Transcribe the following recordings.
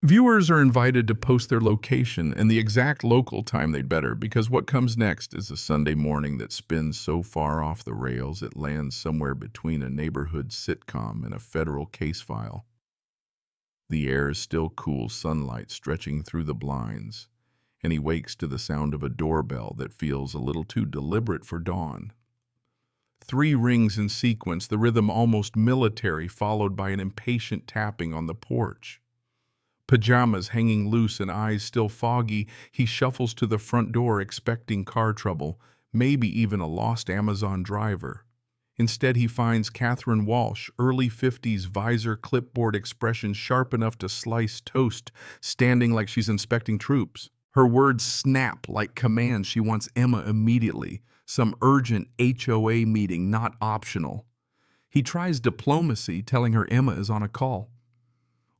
Viewers are invited to post their location and the exact local time they'd better, because what comes next is a Sunday morning that spins so far off the rails it lands somewhere between a neighborhood sitcom and a federal case file. The air is still cool sunlight stretching through the blinds, and he wakes to the sound of a doorbell that feels a little too deliberate for dawn. 3 rings in sequence, the rhythm almost military, followed by an impatient tapping on the porch. Pajamas hanging loose and eyes still foggy, he shuffles to the front door expecting car trouble, maybe even a lost Amazon driver. Instead, he finds Catherine Walsh, early 50s, visor, clipboard expression sharp enough to slice toast, standing like she's inspecting troops. Her words snap like commands. She wants Emma immediately. Some urgent HOA meeting, not optional. He tries diplomacy, telling her Emma is on a call.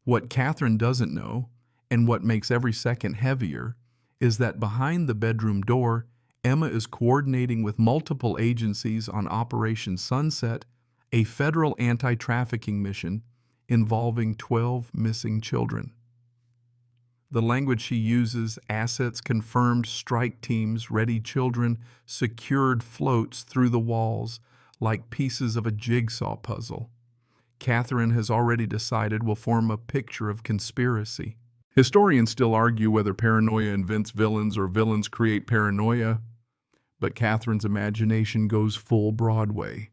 What Catherine doesn't know, and what makes every second heavier, is that behind the bedroom door, Emma is coordinating with multiple agencies on Operation Sunset, a federal anti-trafficking mission involving 12 missing children. The language she uses, assets confirmed, strike teams, ready children, secured, floats through the walls like pieces of a jigsaw puzzle. Catherine has already decided will form a picture of conspiracy. Historians still argue whether paranoia invents villains or villains create paranoia, but Catherine's imagination goes full Broadway.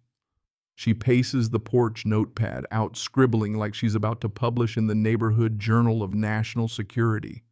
She paces the porch notepad, out scribbling like she's about to publish in the neighborhood Journal of National Security.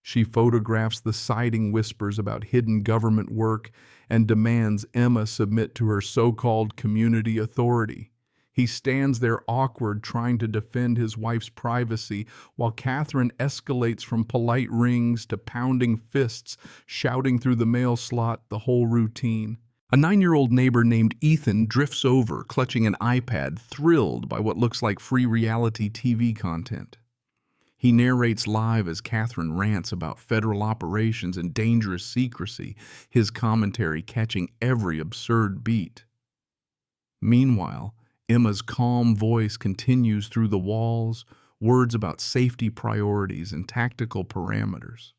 She photographs the siding whispers about hidden government work and demands Emma submit to her so-called community authority. He stands there awkward, trying to defend his wife's privacy, while Catherine escalates from polite rings to pounding fists, shouting through the mail slot, the whole routine. A 9-year-old neighbor named Ethan drifts over, clutching an iPad, thrilled by what looks like free reality TV content. He narrates live as Catherine rants about federal operations and dangerous secrecy, his commentary catching every absurd beat. Meanwhile, Emma's calm voice continues through the walls, words about safety priorities and tactical parameters.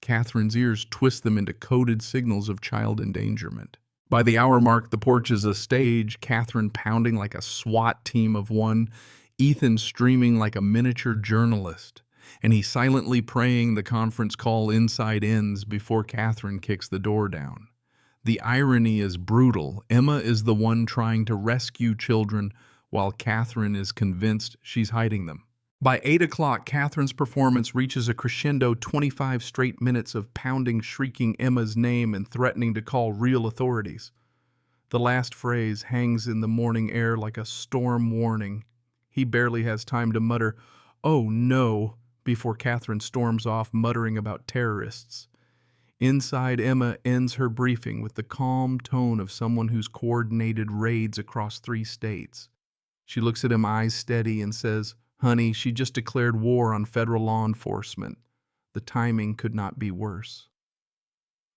Catherine's ears twist them into coded signals of child endangerment. By the hour mark, the porch is a stage, Catherine pounding like a SWAT team of one, Ethan streaming like a miniature journalist, and he silently praying the conference call inside ends before Catherine kicks the door down. The irony is brutal. Emma is the one trying to rescue children, while Catherine is convinced she's hiding them. By 8 o'clock, Catherine's performance reaches a crescendo, 25 straight minutes of pounding, shrieking Emma's name and threatening to call real authorities. The last phrase hangs in the morning air like a storm warning. He barely has time to mutter, "Oh no," before Catherine storms off, muttering about terrorists. Inside, Emma ends her briefing with the calm tone of someone who's coordinated raids across 3 states. She looks at him, eyes steady, and says, "Honey, she just declared war on federal law enforcement. The timing could not be worse."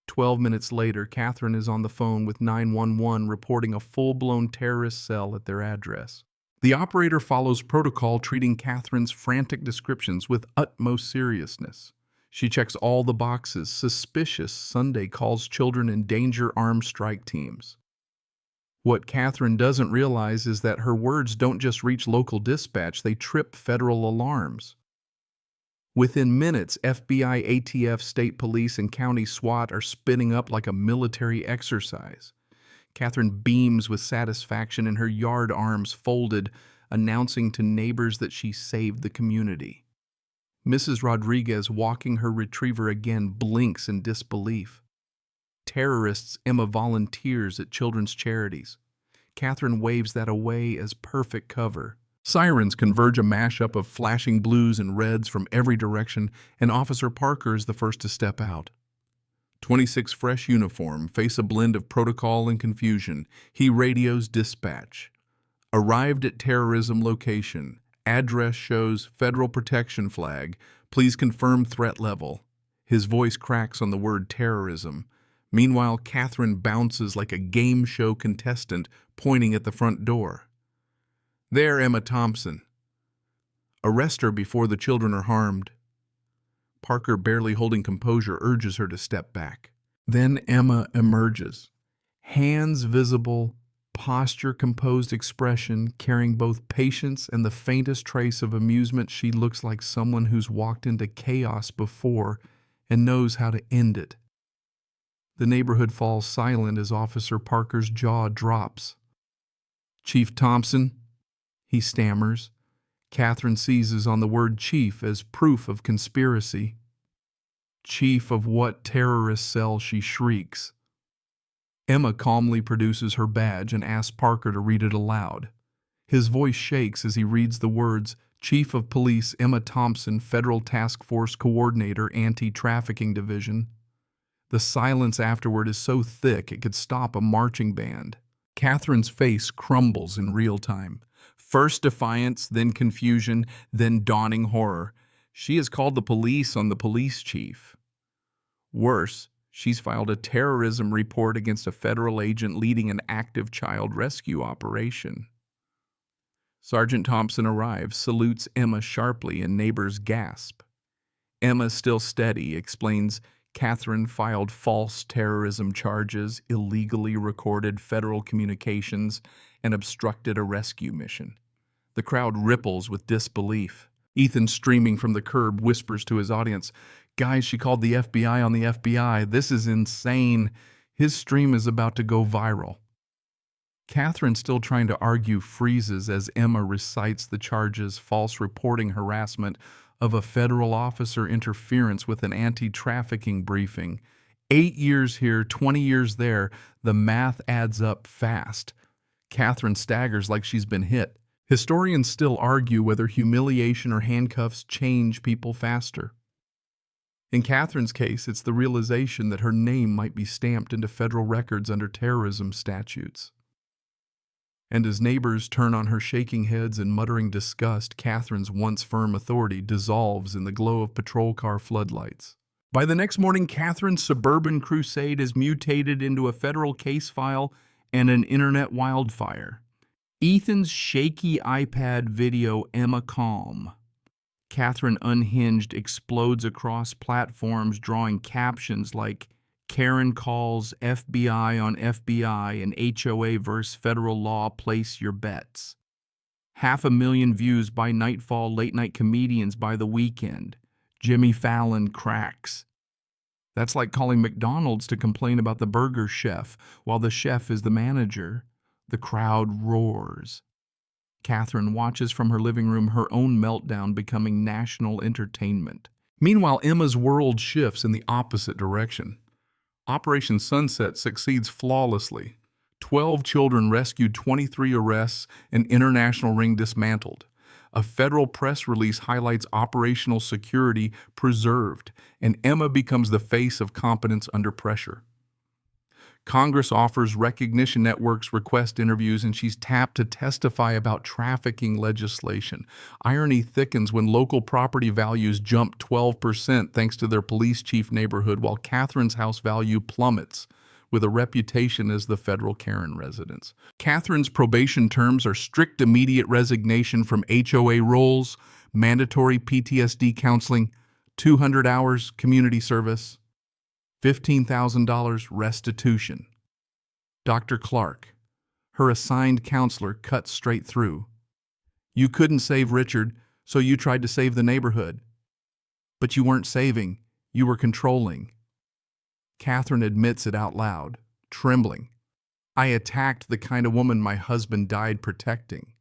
12 minutes later, Catherine is on the phone with 911 reporting a full-blown terrorist cell at their address. The operator follows protocol, treating Catherine's frantic descriptions with utmost seriousness. She checks all the boxes. Suspicious. Sunday calls children in danger, armed strike teams. What Catherine doesn't realize is that her words don't just reach local dispatch, they trip federal alarms. Within minutes, FBI, ATF, state police, and county SWAT are spinning up like a military exercise. Catherine beams with satisfaction in her yard, arms folded, announcing to neighbors that she saved the community. Mrs. Rodriguez, walking her retriever again, blinks in disbelief. Terrorists, Emma volunteers at children's charities. Catherine waves that away as perfect cover. Sirens converge, a mashup of flashing blues and reds from every direction, and Officer Parker is the first to step out. 26 fresh uniform, face a blend of protocol and confusion. He radios dispatch. Arrived at terrorism location. Address shows federal protection flag. Please confirm threat level. His voice cracks on the word terrorism. Meanwhile, Catherine bounces like a game show contestant, pointing at the front door. "There, Emma Thompson." Arrest her before the children are harmed. Parker, barely holding composure, urges her to step back. Then Emma emerges. Hands visible, posture composed expression, carrying both patience and the faintest trace of amusement. She looks like someone who's walked into chaos before and knows how to end it. The neighborhood falls silent as Officer Parker's jaw drops. "Chief Thompson," he stammers. Catherine seizes on the word chief as proof of conspiracy. "Chief of what terrorist cell?" she shrieks. Emma calmly produces her badge and asks Parker to read it aloud. His voice shakes as he reads the words, "Chief of Police Emma Thompson, Federal Task Force Coordinator, Anti-Trafficking Division." The silence afterward is so thick it could stop a marching band. Catherine's face crumbles in real time. First defiance, then confusion, then dawning horror. She has called the police on the police chief. Worse, she's filed a terrorism report against a federal agent leading an active child rescue operation. Sergeant Thompson arrives, salutes Emma sharply, and neighbors gasp. Emma, still steady, explains Catherine filed false terrorism charges, illegally recorded federal communications, and obstructed a rescue mission. The crowd ripples with disbelief. Ethan, streaming from the curb, whispers to his audience, "Guys, she called the FBI on the FBI. This is insane. His stream is about to go viral." Catherine, still trying to argue, freezes as Emma recites the charges: false reporting, harassment of a federal officer, interference with an anti-trafficking briefing. 8 years here, 20 years there. The math adds up fast. Catherine staggers like she's been hit. Historians still argue whether humiliation or handcuffs change people faster. In Catherine's case, it's the realization that her name might be stamped into federal records under terrorism statutes. And as neighbors turn on her, shaking heads and muttering disgust, Catherine's once firm authority dissolves in the glow of patrol car floodlights. By the next morning, Catherine's suburban crusade is mutated into a federal case file and an internet wildfire. Ethan's shaky iPad video, "Emma Calm." Catherine, unhinged, explodes across platforms, drawing captions like "Karen calls FBI on FBI" and "HOA versus federal law, place your bets." 500,000 views by nightfall, late-night comedians by the weekend. Jimmy Fallon cracks. That's like calling McDonald's to complain about the burger chef, while the chef is the manager. The crowd roars. Catherine watches from her living room, her own meltdown becoming national entertainment. Meanwhile, Emma's world shifts in the opposite direction. Operation Sunset succeeds flawlessly. 12 children rescued, 23 arrests, an international ring dismantled. A federal press release highlights operational security preserved, and Emma becomes the face of competence under pressure. Congress offers recognition, networks request interviews, and she's tapped to testify about trafficking legislation. Irony thickens when local property values jump 12% thanks to their police chief neighborhood, while Catherine's house value plummets with a reputation as the federal Karen residence. Catherine's probation terms are strict immediate resignation from HOA roles, mandatory PTSD counseling, 200 hours community service, $15,000 restitution. Dr. Clark, her assigned counselor, cuts straight through. "You couldn't save Richard, so you tried to save the neighborhood. But you weren't saving, you were controlling." Catherine admits it out loud, trembling. "I attacked the kind of woman my husband died protecting."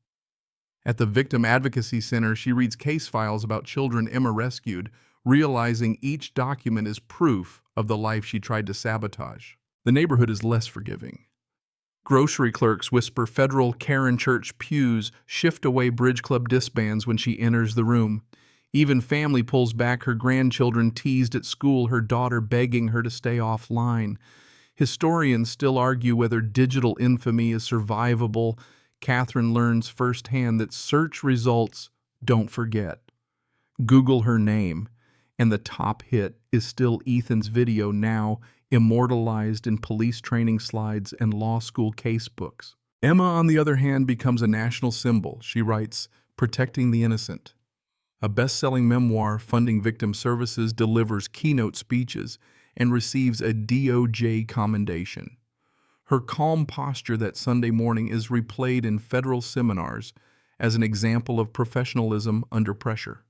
At the Victim Advocacy Center, she reads case files about children Emma rescued, realizing each document is proof of the life she tried to sabotage. The neighborhood is less forgiving. Grocery clerks whisper federal Karen church pews, shift away bridge club disbands when she enters the room. Even family pulls back, her grandchildren teased at school, her daughter begging her to stay offline. Historians still argue whether digital infamy is survivable. Catherine learns firsthand that search results don't forget. Google her name, and the top hit is still Ethan's video, now immortalized in police training slides and law school casebooks. Emma, on the other hand, becomes a national symbol. She writes, "Protecting the innocent." A best-selling memoir funding victim services, delivers keynote speeches, and receives a DOJ commendation. Her calm posture that Sunday morning is replayed in federal seminars as an example of professionalism under pressure.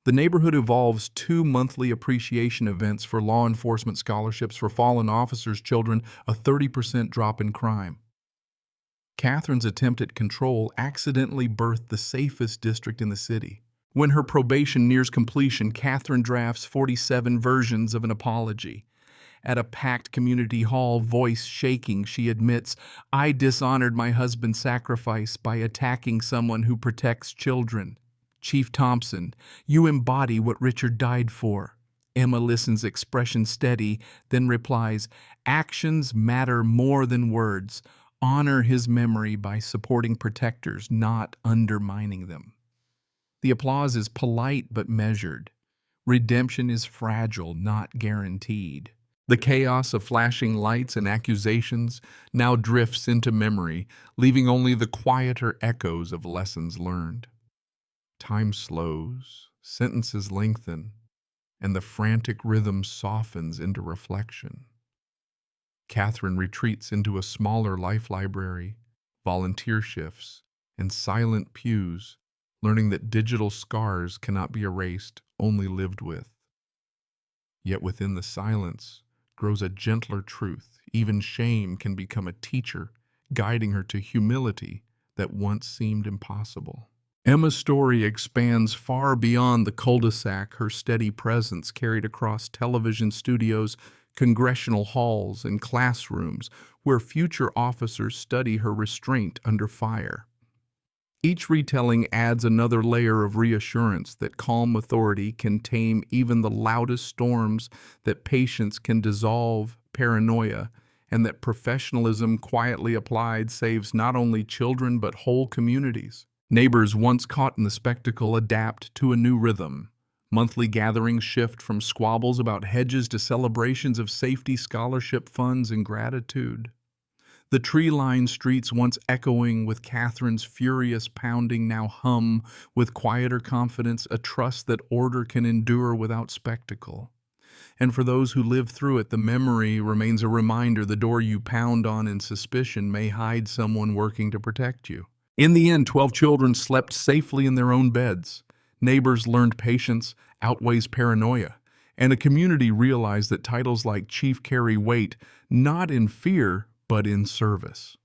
The neighborhood evolves 2 monthly appreciation events for law enforcement scholarships for fallen officers' children, a 30% drop in crime. Catherine's attempt at control accidentally birthed the safest district in the city. When her probation nears completion, Catherine drafts 47 versions of an apology. At a packed community hall, voice shaking, she admits, "I dishonored my husband's sacrifice by attacking someone who protects children. Chief Thompson, you embody what Richard died for." Emma listens, expression steady, then replies, "Actions matter more than words. Honor his memory by supporting protectors, not undermining them." The applause is polite but measured. Redemption is fragile, not guaranteed. The chaos of flashing lights and accusations now drifts into memory, leaving only the quieter echoes of lessons learned. Time slows, sentences lengthen, and the frantic rhythm softens into reflection. Catherine retreats into a smaller life library, volunteer shifts, and silent pews, learning that digital scars cannot be erased, only lived with. Yet within the silence grows a gentler truth. Even shame can become a teacher, guiding her to humility that once seemed impossible. Emma's story expands far beyond the cul-de-sac. Her steady presence carried across television studios, congressional halls, and classrooms where future officers study her restraint under fire. Each retelling adds another layer of reassurance that calm authority can tame even the loudest storms, that patience can dissolve paranoia, and that professionalism quietly applied saves not only children but whole communities. Neighbors once caught in the spectacle adapt to a new rhythm. Monthly gatherings shift from squabbles about hedges to celebrations of safety, scholarship funds, and gratitude. The tree-lined streets, once echoing with Catherine's furious pounding, now hum with quieter confidence, a trust that order can endure without spectacle. And for those who live through it, the memory remains a reminder: the door you pound on in suspicion may hide someone working to protect you. In the end, 12 children slept safely in their own beds. Neighbors learned patience outweighs paranoia, and a community realized that titles like chief carry weight, not in fear, but in service.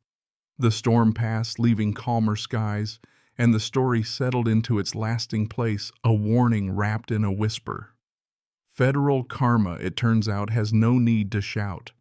The storm passed, leaving calmer skies, and the story settled into its lasting place, a warning wrapped in a whisper. Federal karma, it turns out, has no need to shout.